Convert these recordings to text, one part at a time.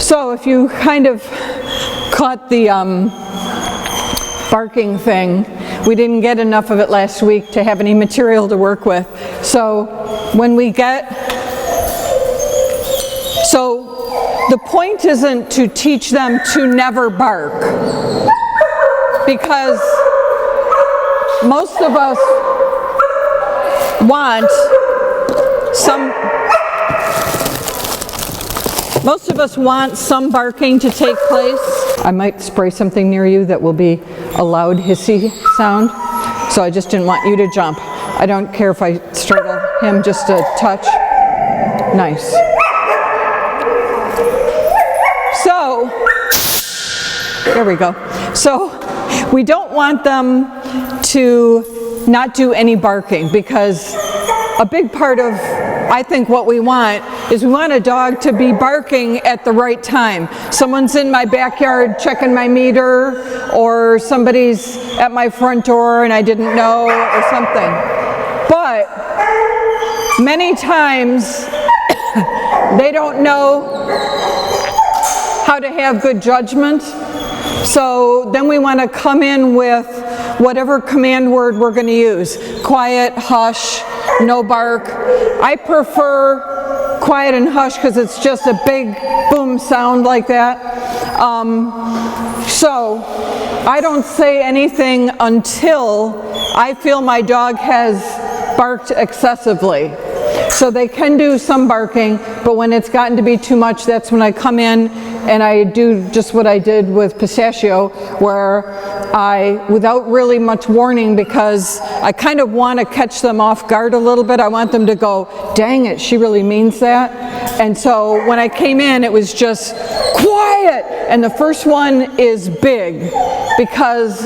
So if you kind of caught the barking thing, we didn't get enough of it last week to have any material to work with. So the point isn't to teach them to never bark, because most of us want some barking to take place. I might spray something near you that will be a loud hissy sound, so I just didn't want you to jump. I don't care if I startle him just a touch. Nice. So, there we go. So, we don't want them to not do any barking, because a big part of, I think, what we want is we want a dog to be barking at the right time. Someone's in my backyard checking my meter, or somebody's at my front door and I didn't know, or something. But many times they don't know how to have good judgment. So then we want to come in with whatever command word we're going to use. Quiet, hush, no bark. I prefer quiet and hush because it's just a big boom sound like that. So I don't say anything until I feel my dog has barked excessively. So they can do some barking, but when it's gotten to be too much, that's when I come in and I do just what I did with Pistachio, where I, without really much warning, because I kind of want to catch them off guard a little bit, I want them to go, dang it, she really means that. And so when I came in, it was just quiet. And the first one is big, because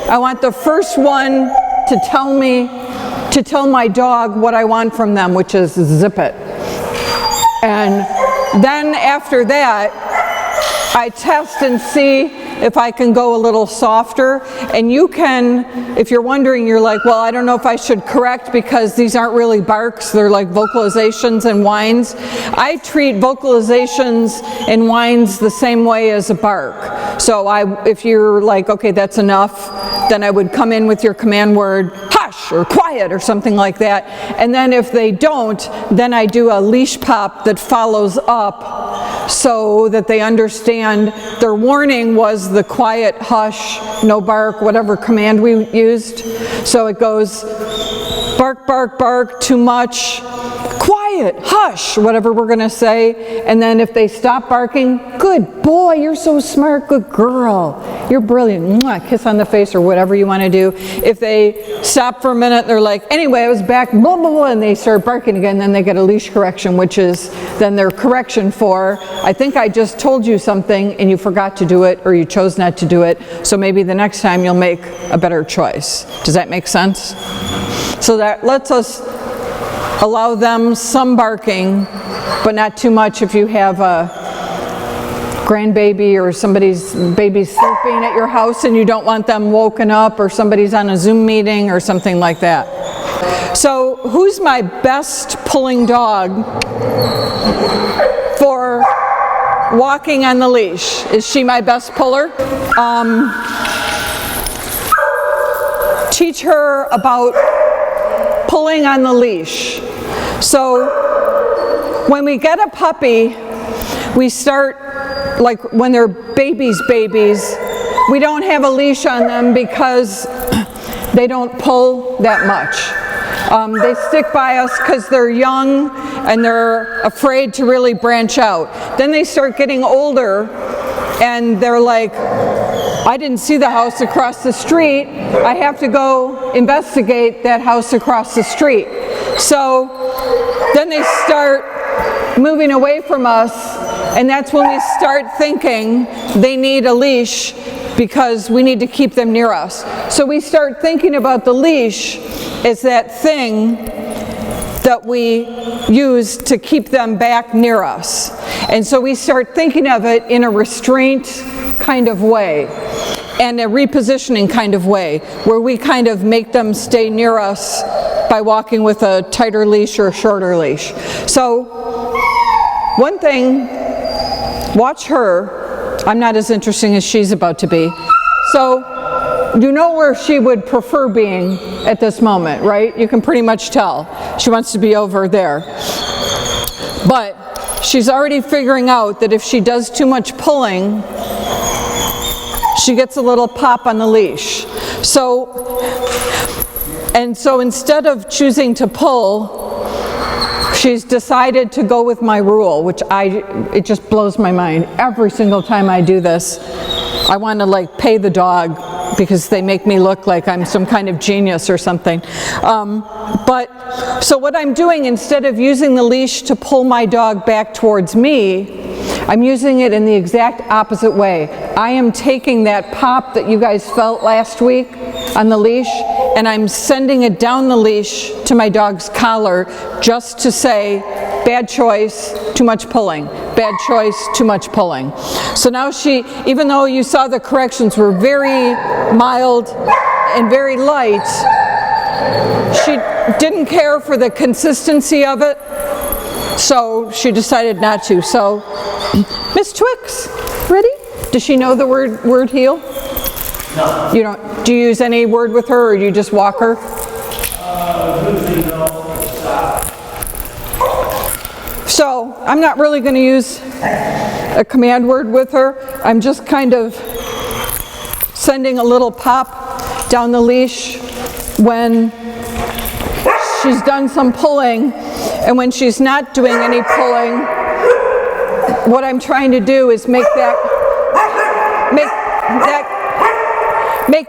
I want the first one to tell my dog what I want from them, which is zip it. And then after that, I test and see if I can go a little softer. And you can, if you're wondering, you're like, well, I don't know if I should correct because these aren't really barks, they're like vocalizations and whines. I treat vocalizations and whines the same way as a bark. So if you're like, okay, that's enough, then I would come in with your command word, hush, or quiet, or something like that. And then if they don't, then I do a leash pop that follows up so that they understand their warning was the quiet, hush, no bark, whatever command we used. So it goes bark, bark, bark, too much, quiet, hush, whatever we're going to say. And then if they stop barking, good boy, you're so smart, good girl, you're brilliant, mwah, kiss on the face, or whatever you want to do. If they stop for a minute, they're like, anyway, I was back, blah, blah, blah, and they start barking again, then they get a leash correction, which is then their correction for, I think I just told you something and you forgot to do it, or you chose not to do it, so maybe the next time you'll make a better choice. Does that make sense? So that lets us allow them some barking, but not too much if you have a grandbaby or somebody's baby sleeping at your house and you don't want them woken up, or somebody's on a Zoom meeting or something like that. So who's my best pulling dog for walking on the leash? Is she my best puller? Teach her about pulling on the leash. So when we get a puppy, we start, like when they're babies, we don't have a leash on them because they don't pull that much. They stick by us because they're young and they're afraid to really branch out. Then they start getting older and they're like, I didn't see the house across the street, I have to go investigate that house across the street. So then they start moving away from us, and that's when we start thinking they need a leash because we need to keep them near us. So we start thinking about the leash as that thing that we use to keep them back near us. And so we start thinking of it in a restraint kind of way and a repositioning kind of way, where we kind of make them stay near us by walking with a tighter leash or a shorter leash. So one thing watch her. I'm not as interesting as she's about to be. So you know where she would prefer being at this moment, right? You can pretty much tell. She wants to be over there. But she's already figuring out that if she does too much pulling, she gets a little pop on the leash. So instead of choosing to pull, she's decided to go with my rule, which it just blows my mind. Every single time I do this, I want to like pay the dog because they make me look like I'm some kind of genius or something. So what I'm doing, instead of using the leash to pull my dog back towards me, I'm using it in the exact opposite way. I am taking that pop that you guys felt last week on the leash, and I'm sending it down the leash to my dog's collar just to say, bad choice, too much pulling. Bad choice, too much pulling. So now she, even though you saw the corrections were very mild and very light, she didn't care for the consistency of it, so she decided not to. So, Miss Twix, ready? Does she know the word heel? No. You don't. Do you use any word with her, or do you just walk her? Usually no. Stop. So I'm not really going to use a command word with her. I'm just kind of sending a little pop down the leash when she's done some pulling, and when she's not doing any pulling, what I'm trying to do is make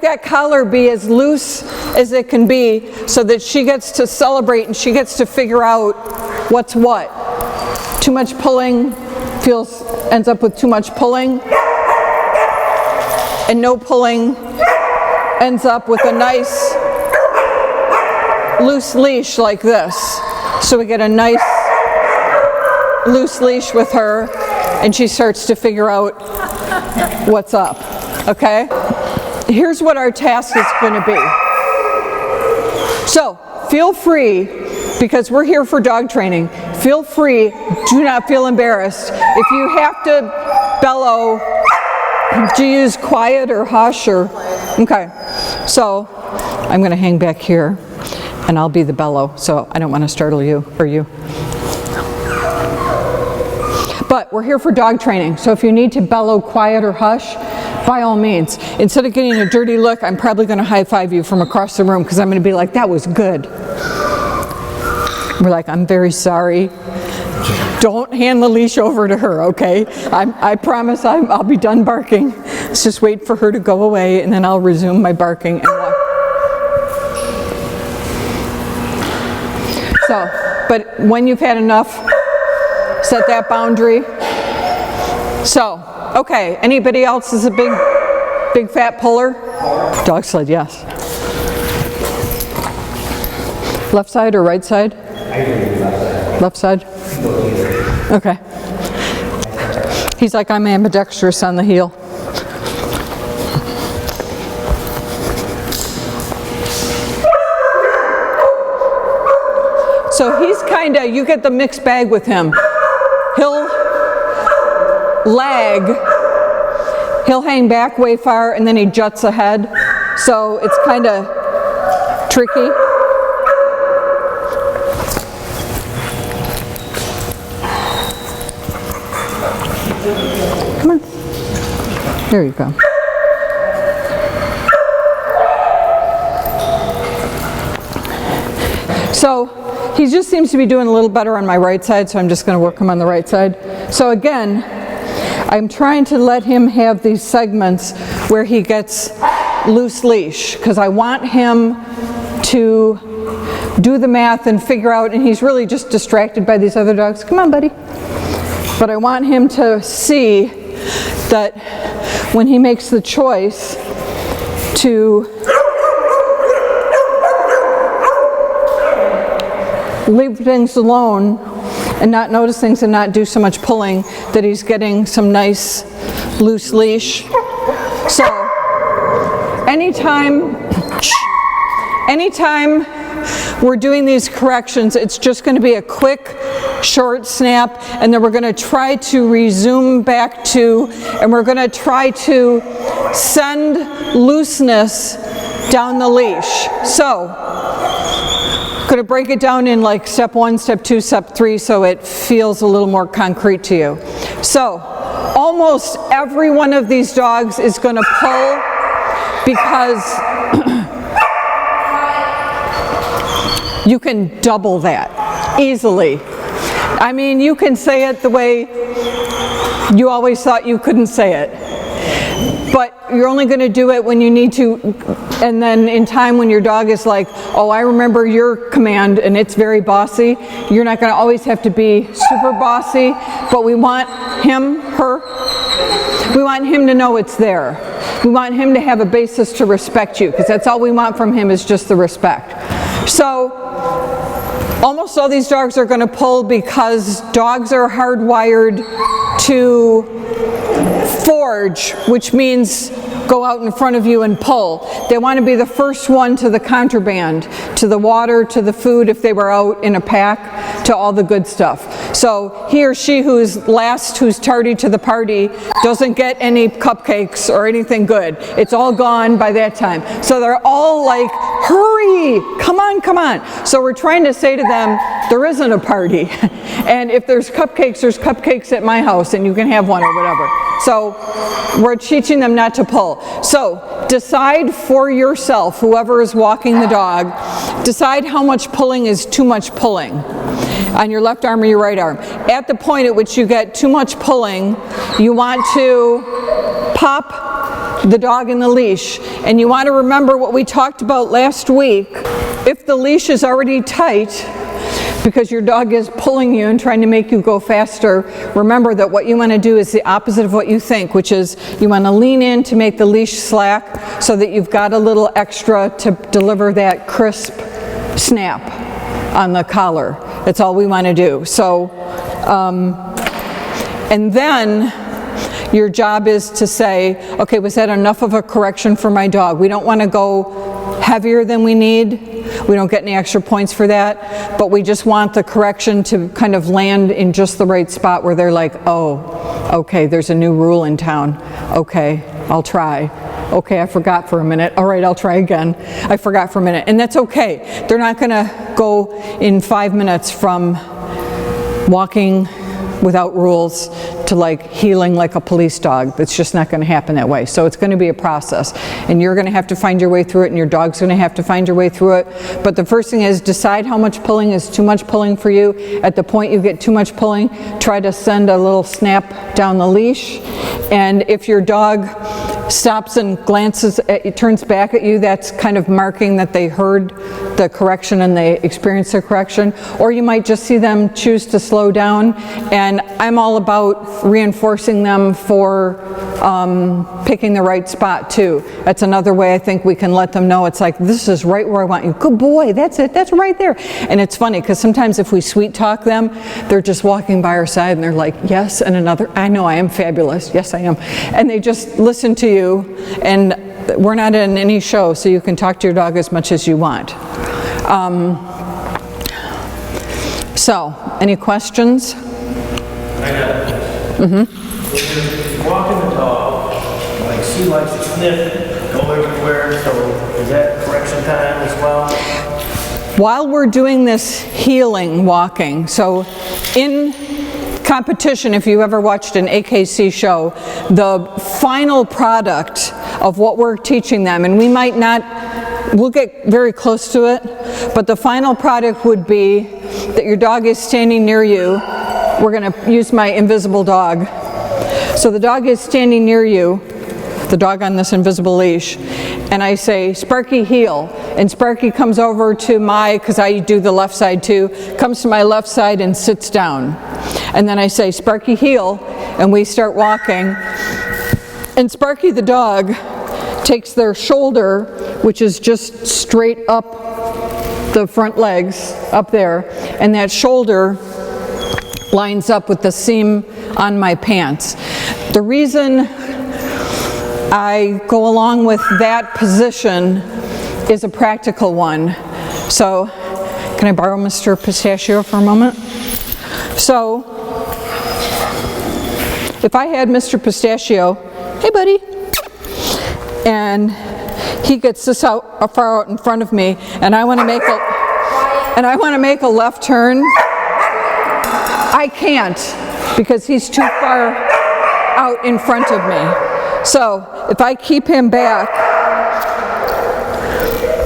that collar be as loose as it can be, so that she gets to celebrate and she gets to figure out what's what. Too much pulling ends up with too much pulling, and no pulling ends up with a nice loose leash like this. So we get a nice loose leash with her, and she starts to figure out what's up. Okay? Here's what our task is going to be. So feel free, because we're here for dog training, feel free, do not feel embarrassed. If you have to bellow, do you use quiet or hush or, okay. So I'm going to hang back here and I'll be the bellow, so I don't want to startle you or you. But we're here for dog training, so if you need to bellow quiet or hush, by all means. Instead of getting a dirty look, I'm probably going to high-five you from across the room, because I'm going to be like, that was good. We're like, I'm very sorry. Don't hand the leash over to her, okay? I promise I'll be done barking. Let's just wait for her to go away, and then I'll resume my barking and walk. So, but when you've had enough, set that boundary. So, okay, anybody else is a big fat puller? Dog sled, yes. Left side or right side? Left side. Okay. He's like, I'm ambidextrous on the heel. So he's kinda, you get the mixed bag with him. He'll lag, he'll hang back way far, and then he juts ahead. So it's kinda tricky. Come on. There you go. So he just seems to be doing a little better on my right side, so I'm just going to work him on the right side. So again, I'm trying to let him have these segments where he gets loose leash, because I want him to do the math and figure out, and he's really just distracted by these other dogs. Come on, buddy. But I want him to see that when he makes the choice to leave things alone and not notice things and not do so much pulling, that he's getting some nice loose leash. So anytime we're doing these corrections, it's just going to be a quick, short snap, and then we're going to try to resume back to, and we're going to try to send looseness down the leash. So, I'm going to break it down in like step 1, step 2, step 3, so it feels a little more concrete to you. So, almost every one of these dogs is going to pull because you can double that easily. I mean, you can say it the way you always thought you couldn't say it. But you're only going to do it when you need to, and then in time when your dog is like, oh, I remember your command and it's very bossy. You're not going to always have to be super bossy, but we want him, we want him to know it's there. We want him to have a basis to respect you, because that's all we want from him is just the respect. So, almost all these dogs are going to pull because dogs are hardwired to forge, which means go out in front of you and pull. They want to be the first one to the contraband, to the water, to the food if they were out in a pack, to all the good stuff. So he or she who's last, who's tardy to the party, doesn't get any cupcakes or anything good. It's all gone by that time. So they're all like, hurry, come on, come on. So we're trying to say to them, there isn't a party. And if there's cupcakes at my house and you can have one or whatever. So we're teaching them not to pull. So decide for yourself, whoever is walking the dog, decide how much pulling is too much pulling on your left arm or your right arm. At the point at which you get too much pulling, you want to pop the dog in the leash. And you want to remember what we talked about last week. If the leash is already tight, because your dog is pulling you and trying to make you go faster, remember that what you want to do is the opposite of what you think, which is you want to lean in to make the leash slack so that you've got a little extra to deliver that crisp snap on the collar. That's all we want to do. So, and then your job is to say, okay, was that enough of a correction for my dog? We don't want to go heavier than we need. We don't get any extra points for that, but we just want the correction to kind of land in just the right spot where they're like, oh, okay, there's a new rule in town. Okay, I'll try. Okay, I forgot for a minute. All right, I'll try again. I forgot for a minute. And that's okay. They're not going to go in 5 minutes from walking without rules to like healing like a police dog. That's just not going to happen that way. So it's going to be a process, and you're going to have to find your way through it, and your dog's going to have to find your way through it. But the first thing is decide how much pulling is too much pulling for you. At the point you get too much pulling, try to send a little snap down the leash. And if your dog stops and glances at you, turns back at you, that's kind of marking that they heard the correction and they experienced the correction. Or you might just see them choose to slow down, and I'm all about reinforcing them for picking the right spot too. That's another way I think we can let them know it's like, this is right where I want you. Good boy, that's it, that's right there. And it's funny because sometimes if we sweet talk them, they're just walking by our side and they're like, yes, and another, I know I am fabulous, yes I am. And they just listen to you, and we're not in any show, so you can talk to your dog as much as you want. So, any questions? I got it. When you're walking the dog, like she likes to sniff, go everywhere, so is that correction time as well? While we're doing this healing walking, so in competition, if you ever watched an AKC show, the final product of what we're teaching them, and we might not, we'll get very close to it, but the final product would be that your dog is standing near you. We're going to use my invisible dog. So the dog is standing near you, the dog on this invisible leash, and I say, Sparky, heel. And Sparky comes over to because I do the left side too, comes to my left side and sits down. And then I say, Sparky, heel, and we start walking. And Sparky the dog takes their shoulder, which is just straight up the front legs, up there, and that shoulder lines up with the seam on my pants. The reason I go along with that position is a practical one. So, can I borrow Mr. Pistachio for a moment? So, if I had Mr. Pistachio, hey buddy, and he gets this out far out in front of me, and I want to make a left turn, I can't because he's too far out in front of me. So if I keep him back,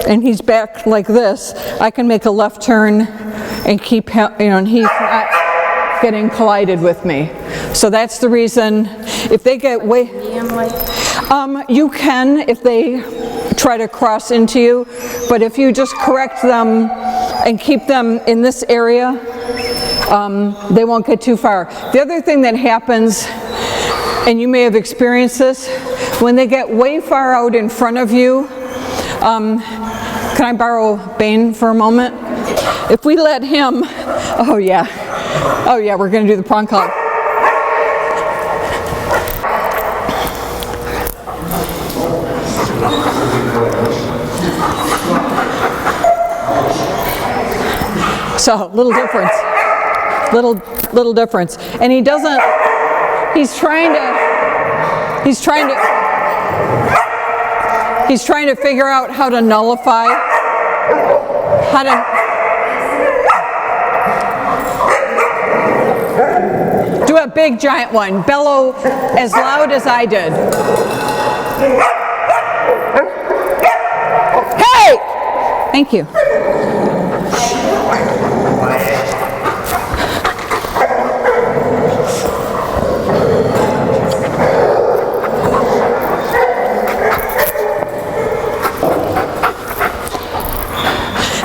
and he's back like this, I can make a left turn and keep him, and he's not getting collided with me. So that's the reason. If they get way, you can if they try to cross into you, but if you just correct them and keep them in this area, they won't get too far. The other thing that happens, and you may have experienced this, when they get way far out in front of you, can I borrow Bane for a moment? If we let him, oh yeah, we're gonna do the prong collar. So, little difference, little difference. And he's trying to figure out how to nullify, do a big giant one, bellow as loud as I did. Hey! Thank you.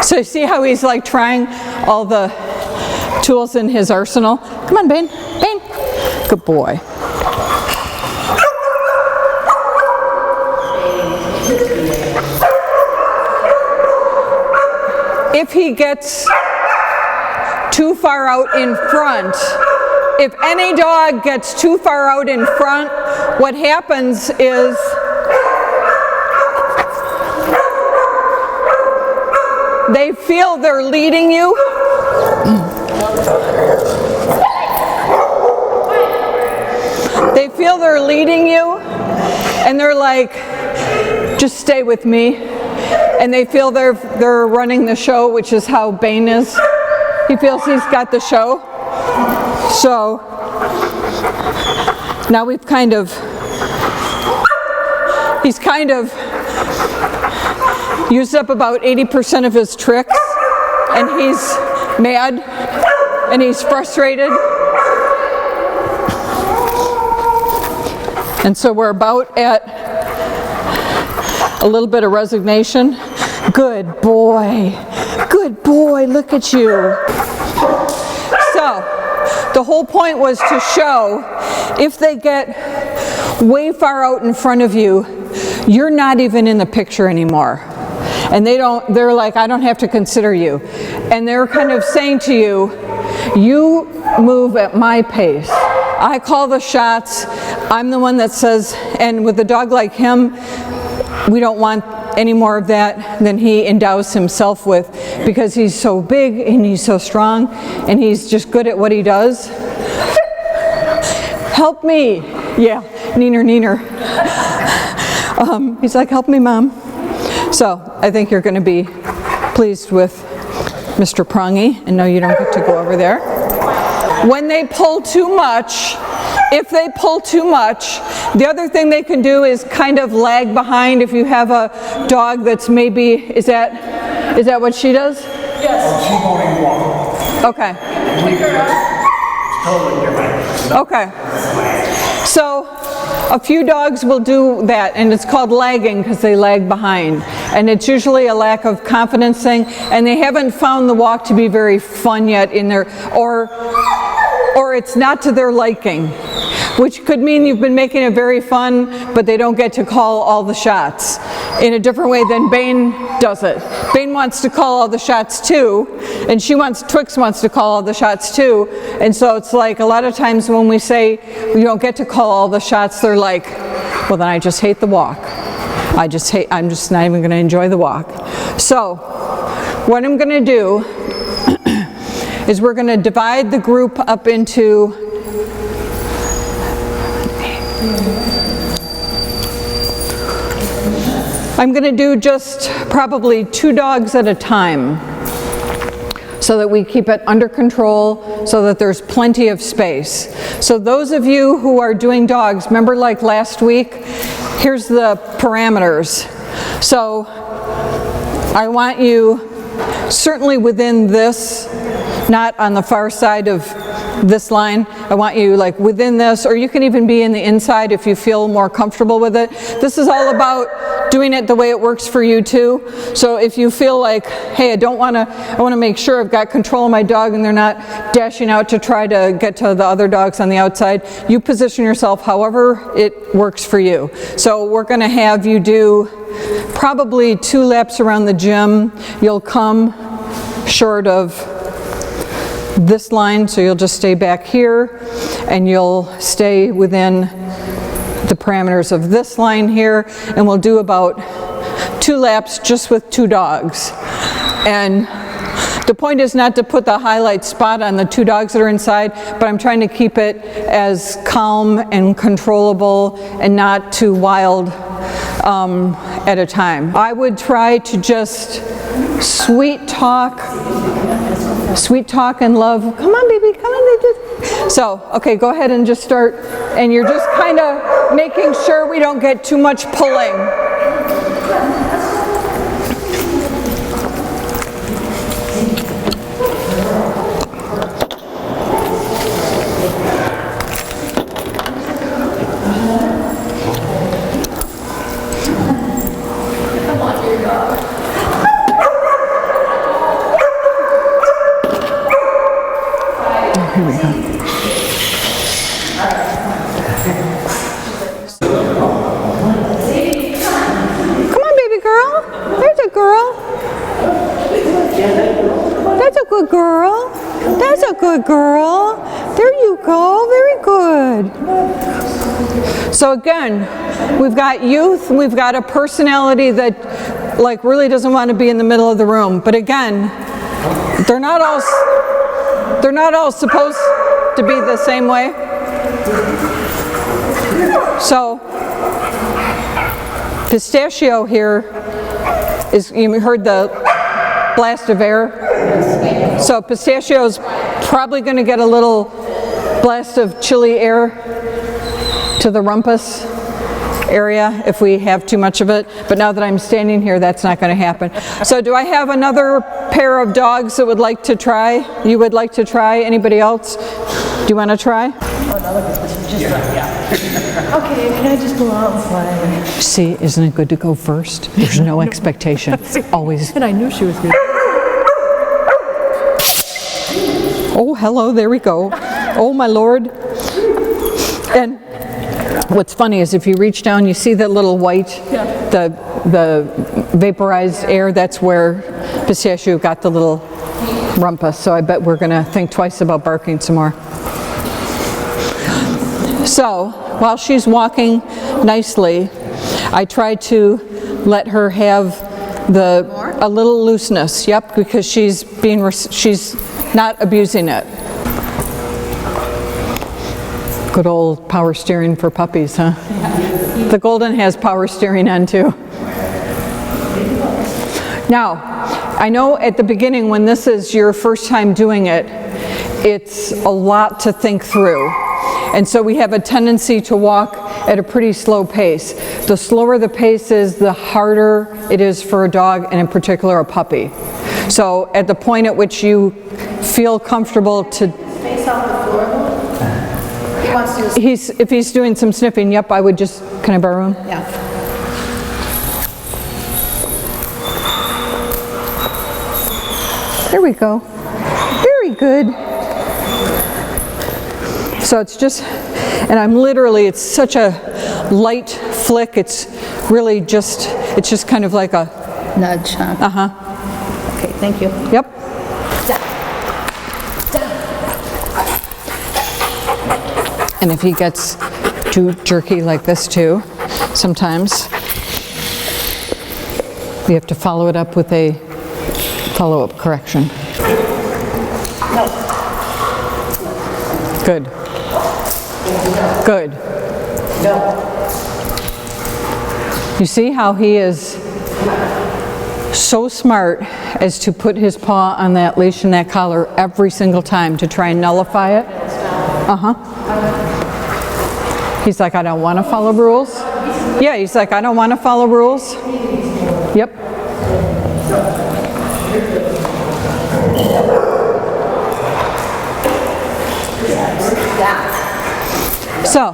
So you see how he's like trying all the tools in his arsenal? Come on, Bane. Bane. Good boy. If he gets too far out in front, if any dog gets too far out in front, what happens is they feel they're leading you. They feel they're leading you, and they're like, just stay with me. And they feel they're running the show, which is how Bane is. He feels he's got the show. So now he's kind of used up about 80% of his tricks, and he's mad and he's frustrated. And so we're about at a little bit of resignation. Good boy, look at you. So the whole point was to show if they get way far out in front of you, you're not even in the picture anymore. And they're like, I don't have to consider you. And they're kind of saying to you, you move at my pace. I call the shots. I'm the one that says, and with a dog like him, we don't want any more of that than he endows himself with, because he's so big and he's so strong and he's just good at what he does. Help me. Yeah, neener. He's like, help me, Mom. So I think you're going to be pleased with Mr. Prongy, and no, you don't get to go over there. When they pull too much, if they pull too much, the other thing they can do is kind of lag behind. If you have a dog that's maybe, is that what she does? Yes. Okay. Okay. So a few dogs will do that, and it's called lagging because they lag behind. And it's usually a lack of confidence thing, and they haven't found the walk to be very fun yet in their, or it's not to their liking, which could mean you've been making it very fun, but they don't get to call all the shots in a different way than Bane does it. Bane wants to call all the shots too, and Twix wants to call all the shots too, and so it's like a lot of times when we say you don't get to call all the shots, they're like, well then I just hate the walk. I'm just not even going to enjoy the walk. So what I'm going to do is we're going to divide the group up into I'm going to do just probably 2 dogs at a time so that we keep it under control, so that there's plenty of space. So those of you who are doing dogs, remember like last week, here's the parameters. So I want you certainly within this, not on the far side of this line. I want you like within this, or you can even be in the inside if you feel more comfortable with it. This is all about doing it the way it works for you too. So if you feel like, hey, I want to make sure I've got control of my dog and they're not dashing out to try to get to the other dogs on the outside, you position yourself however it works for you. So we're going to have you do probably 2 laps around the gym. You'll come short of this line, so you'll just stay back here and you'll stay within the parameters of this line here, and we'll do about 2 laps just with 2 dogs. And the point is not to put the highlight spot on the 2 dogs that are inside, but I'm trying to keep it as calm and controllable and not too wild at a time. I would try to just sweet talk and love. Come on, baby, come on. So, okay, go ahead and just start. And you're just kind of making sure we don't get too much pulling. Here we go. Come on, baby girl. There's a girl. That's a good girl. That's a good girl. There you go. Very good. So again, we've got youth, we've got a personality that like really doesn't want to be in the middle of the room. But again, they're not all supposed to be the same way. So Pistachio here is, you heard the blast of air. So Pistachio's probably going to get a little blast of chilly air to the rumpus area if we have too much of it, but now that I'm standing here, that's not going to happen. So do I have another pair of dogs that would like to try? You would like to try? Anybody else? Do you want to try? Oh, no, look, this is just right, yeah. Okay, can I just go out and play? See, isn't it good to go first? There's no expectation. Always. And I knew she was good. Oh, hello, there we go. Oh, my Lord. And what's funny is if you reach down, you see that little white, the vaporized air, that's where Pistachio got the little rumpus. So I bet we're going to think twice about barking some more. So while she's walking nicely, I try to let her have a little looseness. Yep, because she's not abusing it. Good old power steering for puppies, huh? Yeah. The Golden has power steering on too. Now, I know at the beginning when this is your first time doing it, it's a lot to think through. And so we have a tendency to walk at a pretty slow pace. The slower the pace is, the harder it is for a dog, and in particular a puppy. So at the point at which you feel comfortable to... Face off the floor. He wants to... If he's doing some sniffing, yep, I would just... Can I borrow him? Yeah. There we go. Very good. So it's just, and I'm literally, it's such a light flick. It's really just, it's just kind of like a nudge, huh? Uh-huh. Okay, thank you. Yep. And if he gets too jerky like this too, sometimes we have to follow it up with a follow-up correction. Good. Good. You see how he is so smart as to put his paw on that leash and that collar every single time to try and nullify it? He's like, I don't want to follow rules. Yeah, he's like, I don't want to follow rules. Yep. So,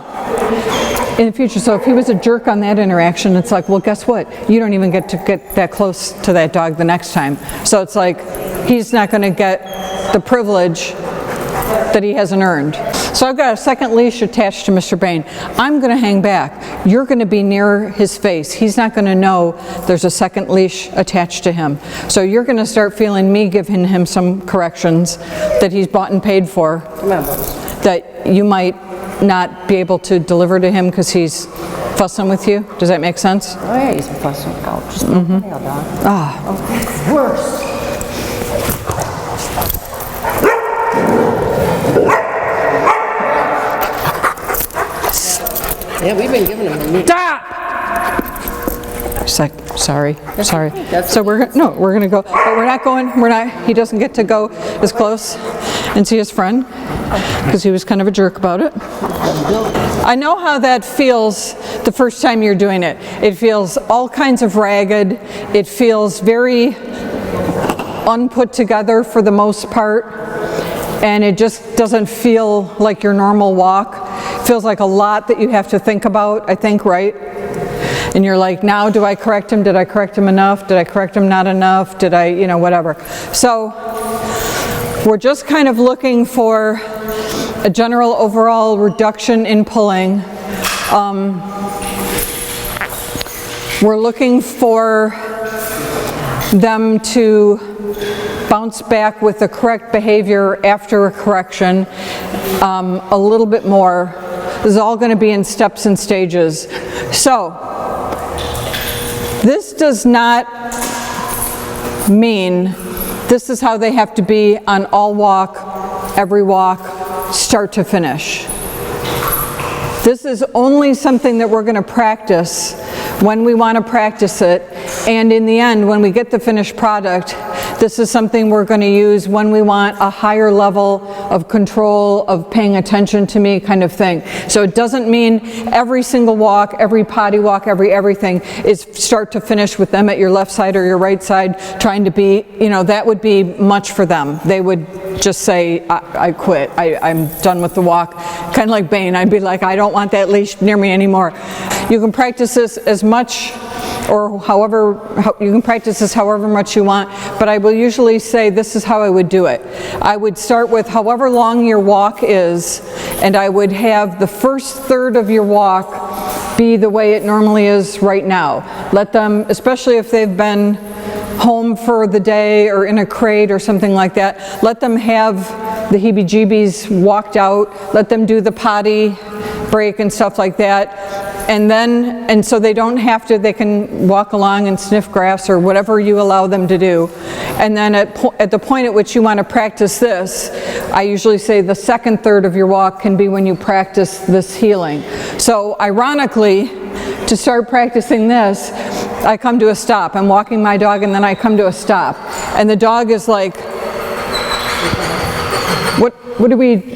in the future, so if he was a jerk on that interaction, it's like, well, guess what? You don't even get to get that close to that dog the next time. So it's like, he's not going to get the privilege that he hasn't earned. So I've got a second leash attached to Mr. Bain. I'm going to hang back. You're going to be near his face. He's not going to know there's a second leash attached to him. So you're going to start feeling me giving him some corrections that he's bought and paid for that you might not be able to deliver to him because he's fussing with you. Does that make sense? Oh, yeah, he's fussing. Oh, just tail, dog. Oh, it's worse. Yeah, we've been giving him a meat. Stop! She's like, sorry. So we're gonna go, but we're not going, he doesn't get to go as close and see his friend because he was kind of a jerk about it. I know how that feels the first time you're doing it. It feels all kinds of ragged. It feels very unput together for the most part. And it just doesn't feel like your normal walk. It feels like a lot that you have to think about, I think, right? And you're like, now do I correct him? Did I correct him enough? Did I correct him not enough? Did I, whatever. So we're just kind of looking for a general overall reduction in pulling. We're looking for them to bounce back with the correct behavior after a correction a little bit more. This is all going to be in steps and stages. So this does not mean this is how they have to be on all walk, every walk, start to finish. This is only something that we're going to practice when we want to practice it, and in the end, when we get the finished product, this is something we're going to use when we want a higher level of control, of paying attention to me kind of thing. So it doesn't mean every single walk, every potty walk, everything is start to finish with them at your left side or your right side trying to be, that would be much for them. They would just say, I quit, I'm done with the walk. Kind of like Bain, I'd be like, I don't want that leash near me anymore. You can practice this as much or you can practice this however much you want, but I will usually say this is how I would do it. I would start with however long your walk is, and I would have the first third of your walk be the way it normally is right now. Let them, especially if they've been home for the day or in a crate or something like that, let them have the heebie-jeebies walked out, let them do the potty break and stuff like that. And so they don't have to, they can walk along and sniff grass or whatever you allow them to do. And then at the point at which you want to practice this, I usually say the second third of your walk can be when you practice this healing. So ironically, to start practicing this, I come to a stop. I'm walking my dog and then I come to a stop. And the dog is like,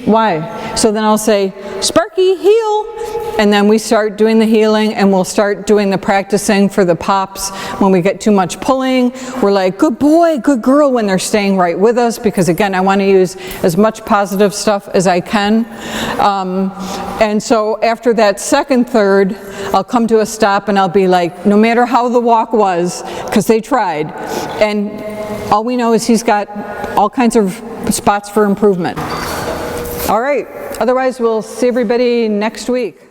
why? So then I'll say, Sparky, heel. And then we start doing the healing and we'll start doing the practicing for the pops. When we get too much pulling, we're like, good boy, good girl, when they're staying right with us, because again, I want to use as much positive stuff as I can. And so after that second third, I'll come to a stop and I'll be like, no matter how the walk was, because they tried, and all we know is he's got all kinds of spots for improvement. All right, otherwise we'll see everybody next week.